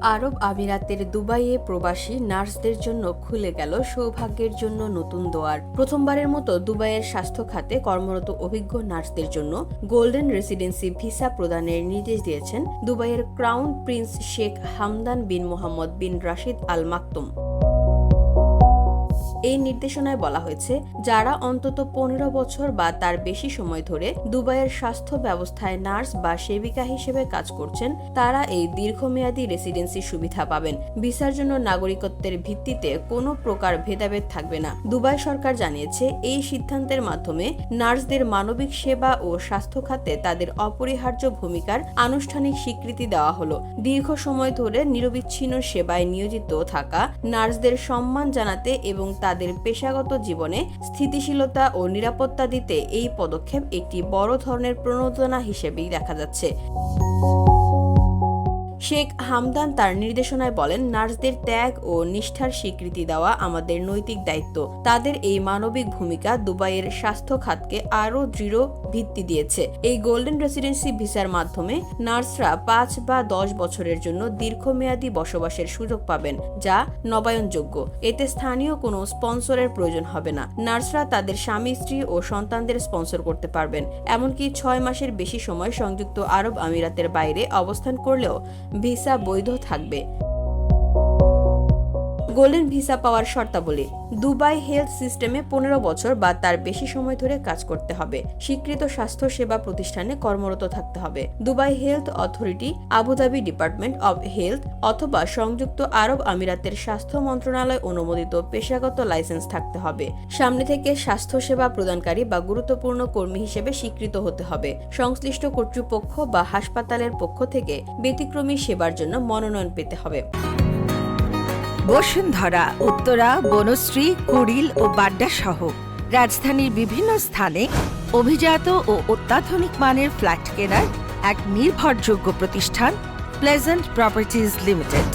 আরব আমিরাতের দুবাইয়ে প্রবাসী নার্সদের জন্য খুলে গেল সৌভাগ্যের জন্য নতুন দুয়ার। প্রথমবারের মতো দুবাইয়ের স্বাস্থ্য খাতে কর্মরত অভিজ্ঞ নার্সদের জন্য গোল্ডেন রেসিডেন্সি ভিসা প্রদানের নির্দেশ দিয়েছেন দুবাইয়ের ক্রাউন প্রিন্স শেখ হামদান বিন মোহাম্মদ বিন রাশিদ আল মাকতুম। এই নির্দেশনায় বলা হয়েছে, যারা অন্তত 15 বছর বা তার বেশি সময় ধরে দুবাইয়ের স্বাস্থ্য ব্যবস্থায় নার্স বা সেবিকা হিসেবে কাজ করছেন, তারা এই দীর্ঘমেয়াদী রেসিডেন্সি সুবিধা পাবেন। ভিসার জন্য নাগরিকত্বের ভিত্তিতে কোনো প্রকার ভেদাভেদ থাকবে না। দুবাই সরকার জানিয়েছে, এই সিদ্ধান্তের মাধ্যমে নার্সদের মানবিক সেবা ও স্বাস্থ্য খাতে তাদের অপরিহার্য ভূমিকার আনুষ্ঠানিক স্বীকৃতি দেওয়া হলো। দীর্ঘ সময় ধরে নিরবিচ্ছিন্ন সেবায় নিয়োজিত থাকা নার্সদের সম্মান জানাতে এবং তাদের পেশাগত জীবনে স্থিতিশীলতা ও নিরাপত্তা দিতে এই পদক্ষেপ একটি বড় ধরনের প্রণোদনা হিসেবেই দেখা যাচ্ছে। শেখ হামদান তার নির্দেশনায় বলেন, নার্সদের ত্যাগ ও নিষ্ঠার স্বীকৃতি দেওয়া আমাদের নৈতিক দায়িত্ব। তাদের এই মানবিক ভূমিকা দুবাইয়ের স্বাস্থ্য খাতকে আরও দৃঢ় ভিত্তি দিয়েছে। এই গোল্ডেন রেসিডেন্সি ভিসার মাধ্যমে নার্সরা 5 বা 10 বছরের জন্য দীর্ঘমেয়াদী বসবাসের সুযোগ পাবেন, যা নবায়নযোগ্য। এতে স্থানীয় কোনো স্পন্সরের প্রয়োজন হবে না। নার্সরা তাদের স্বামী, স্ত্রী ও সন্তানদের স্পন্সর করতে পারবেন। এমনকি 6 মাসের বেশি সময় সংযুক্ত আরব আমিরাতের বাইরে অবস্থান করলেও ভিসা বৈধ থাকবে। গোল্ডেন ভিসা পাওয়ার শর্তাবলী: দুবাই হেলথ সিস্টেমে 15 বছর বা তার বেশি সময় ধরে কাজ করতে হবে। স্বীকৃত স্বাস্থ্য সেবা প্রতিষ্ঠানে কর্মরত থাকতে হবে। Dubai health authority, Abu Dhabi department of health অথবা সংযুক্ত আরব আমিরাতের স্বাস্থ্য মন্ত্রণালয় অনুমোদিত পেশাগত লাইসেন্স থাকতে হবে। সামনে থেকে স্বাস্থ্য সেবা প্রদানকারী বা গুরুত্বপূর্ণ কর্মী হিসেবে স্বীকৃত হতে হবে। সংশ্লিষ্ট কর্তৃপক্ষ বা হাসপাতালের পক্ষ থেকে ব্যতিক্রমী সেবার জন্য মনোনয়ন পেতে হবে। বসুন্ধরা, উত্তরা, বনশ্রী, কুড়িল ও বাড্ডা সহ রাজধানীর বিভিন্ন স্থানে অভিজাত ও অত্যাধুনিক মানের ফ্ল্যাট কেনার এক নির্ভরযোগ্য প্রতিষ্ঠান প্লেজেন্ট প্রপার্টিজ লিমিটেড।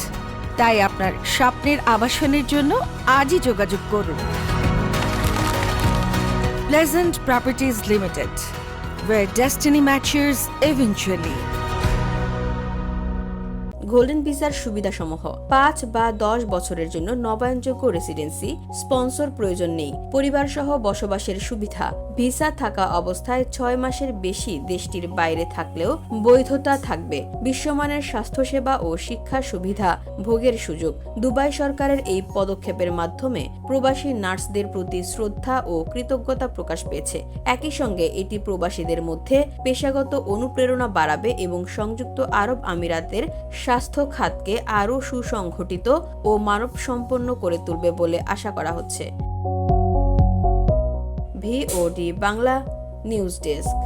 তাই আপনার স্বপ্নের আবাসনের জন্য আজই যোগাযোগ করুন। Pleasant properties limited, where destiny matches eventually. Golden ভিসার সুবিধাসমূহ: 5 বা 10 বছরের জন্য নবায়নযোগ্য রেসিডেন্সি, স্পন্সর প্রয়োজন নেই। পরিবার সহ বসবাসের সুবিধা: ভিসা থাকা অবস্থায় 6 মাসের বেশি দেশটির বাইরে থাকলেও বৈধতা থাকবে। বিশ্বমানের স্বাস্থ্যসেবা ও শিক্ষা সুবিধা ভোগের সুযোগ। দুবাই সরকারের এই পদক্ষেপের মাধ্যমে প্রবাসী নার্সদের প্রতি শ্রদ্ধা ও কৃতজ্ঞতা প্রকাশ পেয়েছে। একই সঙ্গে এটি প্রবাসীদের মধ্যে পেশাগত অনুপ্রেরণা বাড়াবে এবং সংযুক্ত আরব আমিরাতের স্বাস্থ্য খাতকে আরও সুসংগঠিত ও মানবসম্পন্ন করে তুলবে বলে আশা করা হচ্ছে। VOD Bangla news desk.